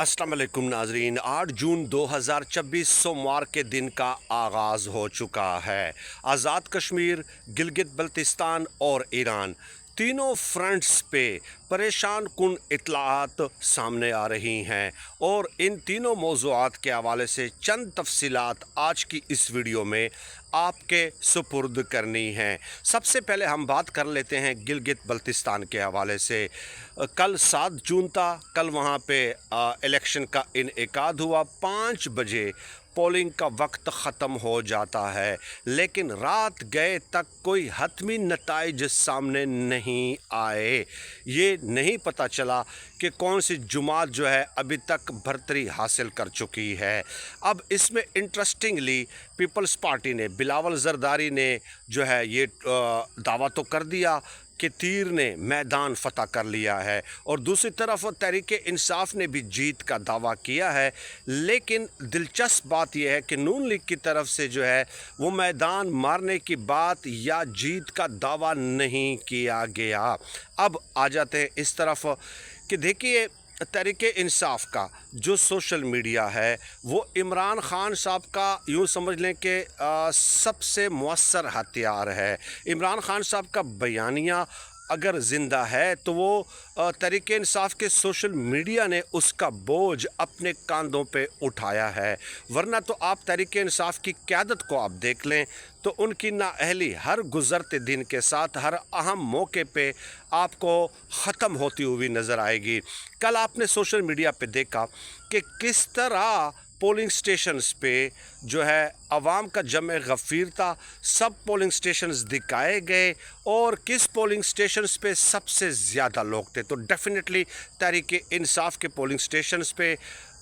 अस्सलाम वालेकुम नाजरीन। 8 जून 2026 सोमवार के दिन का आगाज़ हो चुका है। आज़ाद कश्मीर, गिलगित बल्तिस्तान और ईरान तीनों फ्रंट्स पे परेशान कुन इत्तलाआत सामने आ रही हैं और इन तीनों मौज़ूआत के हवाले से चंद तफसीलात आज की इस वीडियो में आपके सुपुर्द करनी हैं। सबसे पहले हम बात कर लेते हैं गिलगित बल्तिस्तान के हवाले से। कल 7 जून था, कल वहाँ पे इलेक्शन का इनेकाद हुआ। 5 बजे पोलिंग का वक्त ख़त्म हो जाता है, लेकिन रात गए तक कोई हतमी नताइज सामने नहीं आए। ये नहीं पता चला कि कौन सी जुमात जो है अभी तक बरतरी हासिल कर चुकी है। अब इसमें इंटरेस्टिंगली पीपल्स पार्टी ने, बिलावल जरदारी ने जो है ये दावा तो कर दिया कि तीर ने मैदान फ़तह कर लिया है, और दूसरी तरफ तहरीक इंसाफ ने भी जीत का दावा किया है। लेकिन दिलचस्प बात यह है कि नून लीग की तरफ से जो है वो मैदान मारने की बात या जीत का दावा नहीं किया गया। अब आ जाते हैं इस तरफ कि देखिए, तहरीक इंसाफ का जो सोशल मीडिया है वो इमरान ख़ान साहब का यूँ समझ लें कि सबसे मुअस्सर हथियार है। इमरान ख़ान साहब का बयानिया अगर ज़िंदा है तो वो तहरीक इंसाफ के सोशल मीडिया ने उसका बोझ अपने कांधों पे उठाया है। वरना तो आप तहरीक इंसाफ की क़यादत को आप देख लें तो उनकी नाअहली हर गुज़रते दिन के साथ हर अहम मौके पे आपको ख़त्म होती हुई नज़र आएगी। कल आपने सोशल मीडिया पे देखा कि किस तरह पोलिंग स्टेशंस पे जो है अवाम का जमे गफ़ीर था। सब पोलिंग स्टेशंस दिखाए गए और किस पोलिंग स्टेशंस पे सबसे ज़्यादा लोग थे, तो डेफिनेटली तहरीक इंसाफ के पोलिंग स्टेशंस पे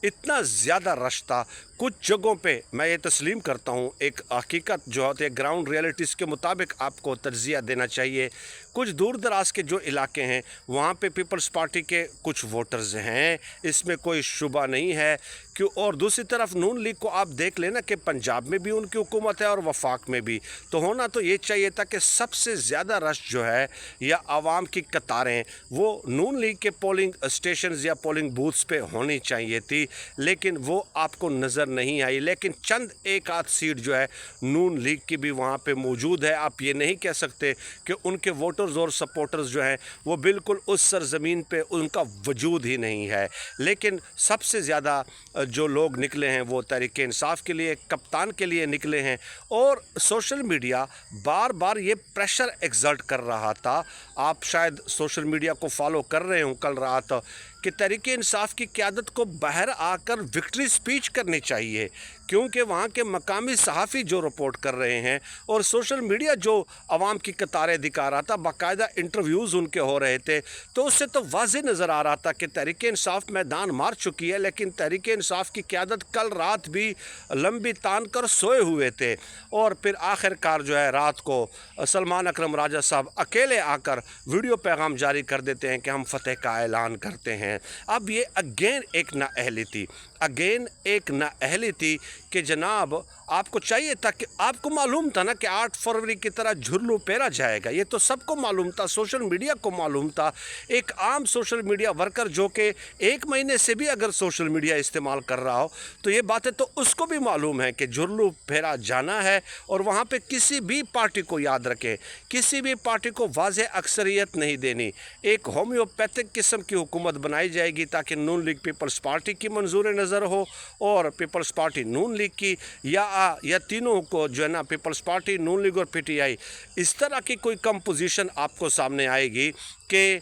इतना ज़्यादा रश था। कुछ जगहों पे मैं ये तस्लीम करता हूँ, एक हकीकत जो होती है ग्राउंड रियलिटीज़ के मुताबिक आपको तरजीह देना चाहिए। कुछ दूर दराज के जो इलाके हैं वहाँ पे पीपल्स पार्टी के कुछ वोटर्स हैं, इसमें कोई शुबा नहीं है। क्यों? और दूसरी तरफ नून लीग को आप देख लेना कि पंजाब में भी उनकी हुकूमत है और वफाक में भी, तो होना तो ये चाहिए था कि सबसे ज़्यादा रश जो है या आवाम की कतारें वो नून लीग के पोलिंग स्टेशंस या पोलिंग बूथ्स पे होनी चाहिए थी, लेकिन वो आपको नज़र नहीं आई। लेकिन चंद एक आध सीट जो है नून लीग की भी वहाँ पे मौजूद है। आप ये नहीं कह सकते कि उनके वोटर्स और सपोर्टर्स जो हैं वो बिल्कुल उस सरजमीन पे उनका वजूद ही नहीं है। लेकिन सबसे ज़्यादा जो लोग निकले हैं वो तहरीक इंसाफ के लिए, कप्तान के लिए निकले हैं। और सोशल मीडिया बार बार ये प्रेशर एक्सर्ट कर रहा था, आप शायद सोशल मीडिया को फॉलो कर रहे हो, कल रात, कि तहरीक इंसाफ की क़यादत को बाहर आकर विक्ट्री स्पीच करनी चाहिए, क्योंकि वहाँ के मकामी सहाफ़ी जो रिपोर्ट कर रहे हैं और सोशल मीडिया जो आवाम की कतारें दिखा रहा था, बाकायदा इंटरव्यूज़ उनके हो रहे थे, तो उससे तो वाज़ेह नज़र आ रहा था कि तहरीक इंसाफ मैदान मार चुकी है। लेकिन तहरीक इंसाफ की क़यादत कल रात भी लंबी तान कर सोए हुए थे, और फिर आखिरकार जो है रात को सलमान अकरम राजा साहब अकेले आकर वीडियो पैगाम जारी कर देते हैं कि हम फतेह का ऐलान करते हैं। अब ये अगेन एक नाअहली थी, अगेन एक नाअहली थी कि जनाब आपको चाहिए था कि आपको मालूम था ना कि 8 फरवरी की तरह झुर्लू पेरा जाएगा, ये तो सबको मालूम था, सोशल मीडिया को मालूम था। एक आम सोशल मीडिया वर्कर जो कि 1 महीने से भी अगर सोशल मीडिया इस्तेमाल कर रहा हो तो ये बातें तो उसको भी मालूम है कि झुर्लू पेरा जाना है। और वहाँ पे किसी भी पार्टी को याद रखें, किसी भी पार्टी को वाज़ेह अक्सरियत नहीं देनी, एक होम्योपैथिक किस्म की हुकूमत बनाई जाएगी ताकि नून लीग पीपल्स पार्टी की मंजूर नज़र हो और पीपल्स पार्टी नून लीग की, या तीनों को जो है ना पीपल्स पार्टी, नून लीग और पीटीआई, इस तरह की कोई कंपोजिशन आपको सामने आएगी कि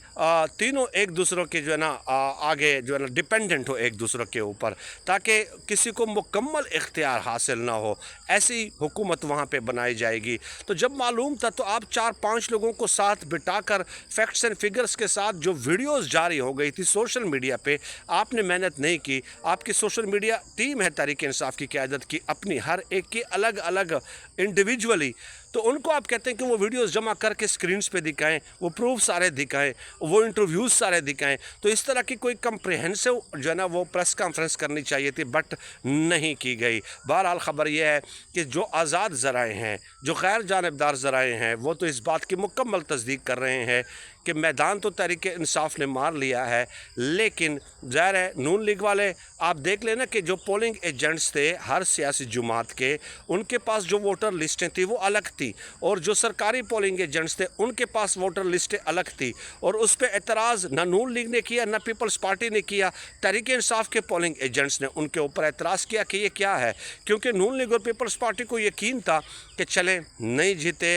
तीनों एक दूसरों के जो है ना आगे जो है ना डिपेंडेंट हो एक दूसरे के ऊपर, ताकि किसी को मुकम्मल इख्तियार हासिल ना हो। ऐसी हुकूमत वहाँ पे बनाई जाएगी। तो जब मालूम था तो आप 4-5 लोगों को साथ बिठाकर फैक्ट्स एंड फिगर्स के साथ जो वीडियोस जारी हो गई थी सोशल मीडिया पे, आपने मेहनत नहीं की। आपकी सोशल मीडिया टीम है तहरीक इंसाफ की क़यादत की, अपनी हर एक की अलग अलग इंडिविजुअली, तो उनको आप कहते हैं कि वो वीडियोस जमा करके स्क्रीन्स पे दिखाएं, वो प्रूफ सारे दिखाएं, वो इंटरव्यूज़ सारे दिखाएं। तो इस तरह की कोई कंप्रिहेंसिव जो है ना वो प्रेस कॉन्फ्रेंस करनी चाहिए थी, बट नहीं की गई। बहरहाल ख़बर यह है कि जो आज़ाद ज़राए हैं, जो गैर जानिबदार ज़राए हैं, वो तो इस बात की मुकम्मल तस्दीक कर रहे हैं कि मैदान तो तहरीक इंसाफ ने मार लिया है, लेकिन ज़ाहिर है नून लीग वाले, आप देख लेना कि जो पोलिंग एजेंट्स थे हर सियासी जुमात के, उनके पास जो वोटर लिस्टें थी वो अलग थी, और जो सरकारी पोलिंग एजेंट्स थे उनके पास वोटर लिस्टें अलग थी, और उस पर एतराज़ ना नून लीग ने किया ना पीपल्स पार्टी ने किया। तहरीक इंसाफ के पोलिंग एजेंट्स ने उनके ऊपर एतराज़ किया कि ये क्या है, क्योंकि नून लीग और पीपल्स पार्टी को यकीन था कि चले नहीं जीते,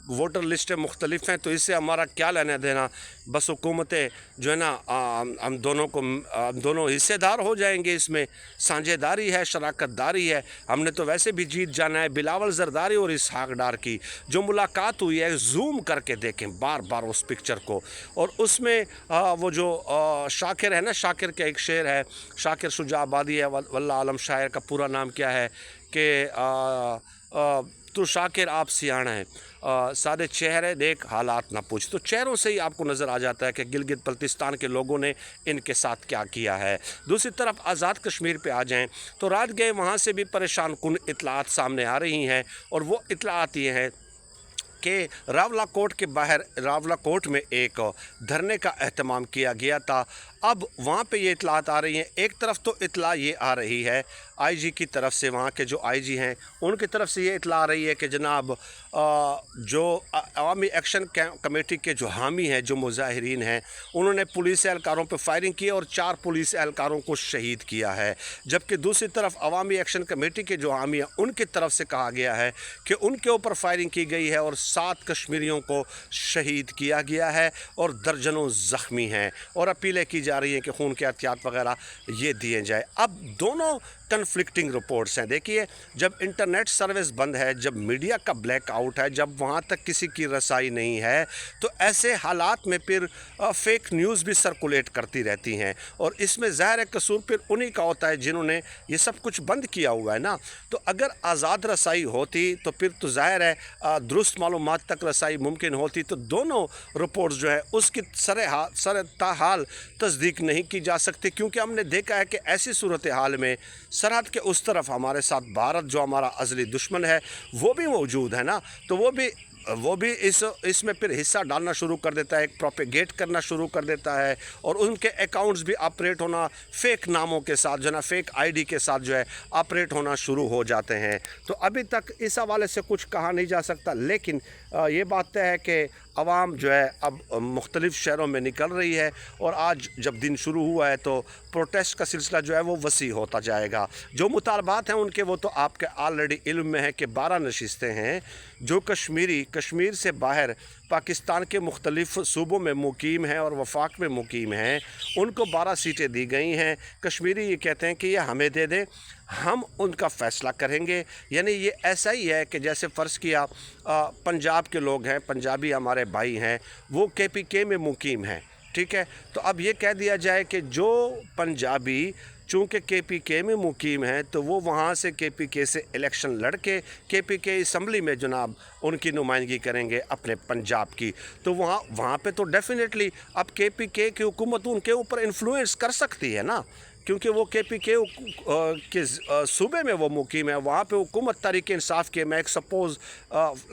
वोटर लिस्टें मुख्तलिफ हैं तो इससे हमारा क्या लेना देना, बस हुकूमतें जो है ना हम दोनों हिस्सेदार हो जाएंगे, इसमें साझेदारी है, शराकतदारी है, हमने तो वैसे भी जीत जाना है। बिलावल जरदारी और इसहाक डार की जो मुलाकात हुई है, जूम करके देखें बार बार उस पिक्चर को, और उसमें वो जो शाकिर है ना, शाकिर का एक शेर है, शाकिर शुजा आबादी है, वल्लाह आलम शायर का पूरा नाम क्या है कि तो शाकिर आप सियाना है, सादे चेहरे देख हालात ना पूछ। तो चेहरों से ही आपको नज़र आ जाता है कि गिलगित बल्तिस्तान के लोगों ने इनके साथ क्या किया है। दूसरी तरफ आज़ाद कश्मीर पे आ जाएं तो रात गए वहाँ से भी परेशान कुन इतलात सामने आ रही हैं, और वो इतलात ये हैं कि रावलाकोट के बाहर रावलाकोट में एक धरने का एहतमाम किया गया था। अब वहाँ पे ये इतलात आ रही हैं, एक तरफ तो इतला ये आ रही है आईजी की तरफ से, वहाँ के जो आईजी हैं उनकी तरफ से ये इतला आ रही है कि जनाब जो अवामी एक्शन कमेटी के जो हामी हैं, जो मुजाहिरीन हैं, उन्होंने पुलिस एहलकारों पर फायरिंग की और 4 पुलिस एहलकारों को शहीद किया है। जबकि दूसरी तरफ अवामी एक्शन कमेटी के जो हामी हैं उनकी तरफ से कहा गया है कि उनके ऊपर फायरिंग की गई है और 7 कश्मीरियों को शहीद किया गया है और दर्जनों ज़ख्मी हैं, और अपीलें की जा रही हैं कि खून के एहतियात वगैरह ये दिए जाए। अब दोनों कन्फ्लिक्टिंग रिपोर्ट्स हैं। देखिए, जब इंटरनेट सर्विस बंद है, जब मीडिया का ब्लैक आउट है, जब वहाँ तक किसी की रसाई नहीं है, तो ऐसे हालात में फिर फेक न्यूज़ भी सर्कुलेट करती रहती हैं, और इसमें ज़ाहिर है कसूर फिर उन्हीं का होता है जिन्होंने ये सब कुछ बंद किया हुआ है ना। तो अगर आज़ाद रसाई होती तो फिर तो ज़ाहिर है दुरुस्त मालूमात तक रसाई मुमकिन होती, तो दोनों रिपोर्ट्स जो है उसकी सरताहाल तस्दीक नहीं की जा सकती, क्योंकि हमने देखा है कि ऐसी सूरत हाल में सरहद के उस तरफ हमारे साथ भारत जो हमारा अज़ली दुश्मन है वो भी मौजूद है ना, तो वो भी इसमें फिर हिस्सा डालना शुरू कर देता है, एक प्रोपेगेट करना शुरू कर देता है, और उनके अकाउंट्स भी ऑपरेट होना फ़ेक नामों के साथ जो है ना, फ़ेक आईडी के साथ जो है ऑपरेट होना शुरू हो जाते हैं। तो अभी तक इस हवाले से कुछ कहा नहीं जा सकता, लेकिन ये बात तय है कि आवाम जो है अब मुख्तलिफ़ शहरों में निकल रही है, और आज जब दिन शुरू हुआ है तो प्रोटेस्ट का सिलसिला जो है वो वसी होता जाएगा। जो मुतालबात हैं उनके वो तो आपके ऑलरेडी इल्म में है कि 12 नशिस्तें हैं जो कश्मीर से बाहर पाकिस्तान के मुख्तलिफ़ सूबों में मुकीम हैं और वफाक में मुकीम हैं, उनको 12 सीटें दी गई हैं। कश्मीरी ये कहते हैं कि ये हमें दे दें, हम उनका फ़ैसला करेंगे। यानी ये ऐसा ही है कि जैसे फ़र्ज़ किया पंजाब के लोग हैं, पंजाबी हमारे भाई हैं, वो KPK में मुकीम हैं, ठीक है, तो अब ये कह दिया जाए कि जो पंजाबी चूँकि KPK में मुकीम हैं तो वो वहाँ से KPK से इलेक्शन लड़ के KPK असम्बली में जनाब उनकी नुमाइंदगी करेंगे अपने पंजाब की, तो वहाँ पे तो डेफिनेटली अब KPK की हुकूमत उनके ऊपर इन्फ्लुएंस कर सकती है ना, क्योंकि वो KPK के सूबे में वो मुकीम है, वहाँ पे हुकूमत तहरीक इंसाफ के, मैं एक सपोज़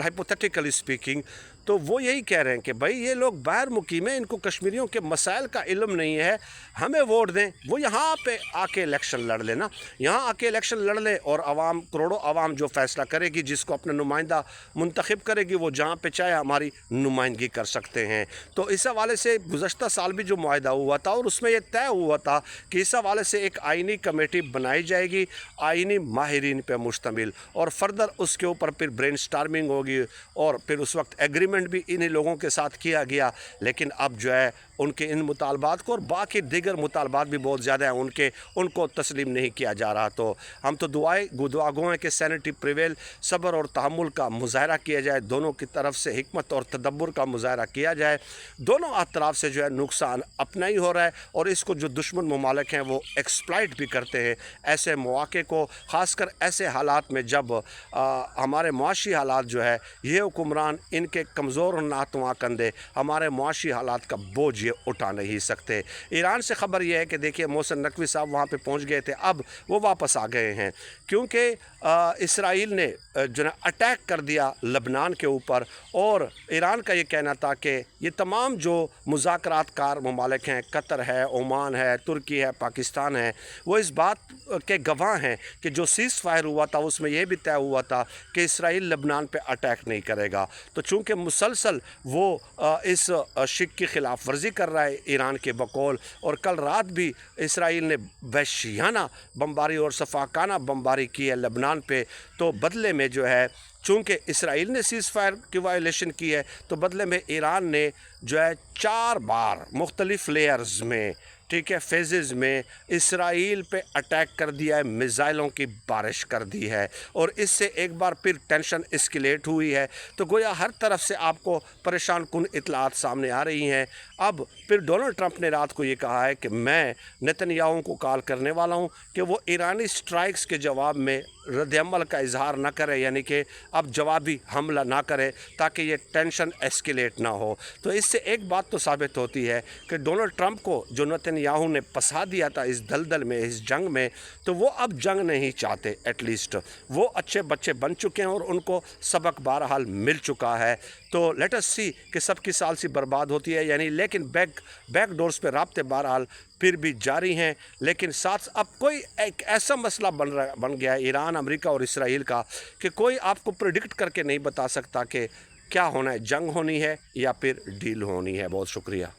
हाइपोथेटिकली स्पीकिंग, तो वो यही कह रहे हैं कि भाई ये लोग बाहर मुकीम हैं, इनको कश्मीरियों के मसाइल का इल्म नहीं है, हमें वोट दें, वो यहाँ पे आके इलेक्शन लड़ लेना, यहाँ आके इलेक्शन लड़ ले, और आवाम करोड़ों आवाम जो फ़ैसला करेगी, जिसको अपना नुमाइंदा मुंतखब करेगी, वो जहाँ पे चाहे हमारी नुमाइंदगी कर सकते हैं। तो इस हवाले से गुज़श्ता साल भी जो मुआहदा हुआ था और उसमें यह तय हुआ था कि इस हवाले से एक आइनी कमेटी बनाई जाएगी, आइनी माहिरीन पर मुश्तमिल, और फर्दर उसके ऊपर फिर ब्रेन स्टार्मिंग होगी, और फिर उस वक्त एग्रीमेंट भी इन्हीं लोगों के साथ किया गया। लेकिन अब जो है उनके इन मुतालबात को और बाकी दीगर मुतालबात भी बहुत ज़्यादा हैं उनको तस्लीम नहीं किया जा रहा। तो हम तो दुआ गो हैं कि सैनिटी प्रिवेल, सब्र और तहम्मुल का मुजाहरा किया जाए, दोनों की तरफ से हिकमत और तदब्बर का मुजाहरा किया जाए। दोनों अतराफ से जो है नुकसान अपना ही हो रहा है, और इसको जो दुश्मन ममालिक हैं वो एक्सप्लॉइट भी करते हैं ऐसे मौके को, ख़ासकर ऐसे हालात में जब हमारे मुआशी हालात जो है ये हुक्मरान इनके कमज़ोर और नातवा कंधे, हमारे मुआशी हालात का बोझ ये उठा नहीं सकते। ईरान से ख़बर यह है कि देखिए मोहसिन नकवी साहब वहाँ पे पहुँच गए थे, अब वो वापस आ गए हैं क्योंकि इसराइल ने जो है अटैक कर दिया लबनान के ऊपर। और ईरान का ये कहना था कि ये तमाम जो मुज़ाकरात कार ममालिक हैं, कतर है, ओमान है, तुर्की है, पाकिस्तान है, वो इस बात के गवाह हैं कि जो सीज़ फायर हुआ था उसमें यह भी तय हुआ था कि इसराइल लबनान पे अटैक नहीं करेगा। तो चूँकि मुसलसल वो इस शिक की खिलाफ वर्जी कर रहा है ईरान के बकौल, और कल रात भी इसराइल ने वहशियाना बमबारी और सफाकाना बमबारी की है लबनान पे, तो बदले में जो है चूँकि इसराइल ने सीज़ फायर की वायलेशन की है, तो बदले में ईरान ने जो है 4 बार मुख्तलिफ़ लेयर्स में, ठीक है, फेजेज़ में इसराइल पे अटैक कर दिया है, मिज़ाइलों की बारिश कर दी है, और इससे एक बार फिर टेंशन एस्केलेट हुई है। तो गोया हर तरफ से आपको परेशान कुन इतलात सामने आ रही हैं। अब फिर डोनाल्ड ट्रंप ने रात को ये कहा है कि मैं नेतन्याहू को कॉल करने वाला हूँ कि वो ईरानी स्ट्राइक्स के जवाब में रद्द-ए-अमल का इजहार ना करे, यानी कि अब जवाबी हमला ना करे ताकि ये टेंशन एस्केलेट ना हो। तो इससे एक बात तो साबित होती है कि डोनाल्ड ट्रंप को जो नेतन्याहू ने फंसा दिया था इस दलदल में, इस जंग में, तो वो अब जंग नहीं चाहते। एटलीस्ट वो अच्छे बच्चे बन चुके हैं और उनको सबक बहरहाल मिल चुका है। तो लेट अस सी कि सबकी सालसी बर्बाद होती है यानी, लेकिन बैक डोर्स पे राब्ते बहरहाल फिर भी जारी हैं। लेकिन साथ अब कोई एक ऐसा मसला बन गया है ईरान, अमेरिका और इसराइल का कि कोई आपको प्रेडिक्ट करके नहीं बता सकता कि क्या होना है, जंग होनी है या फिर डील होनी है। बहुत शुक्रिया।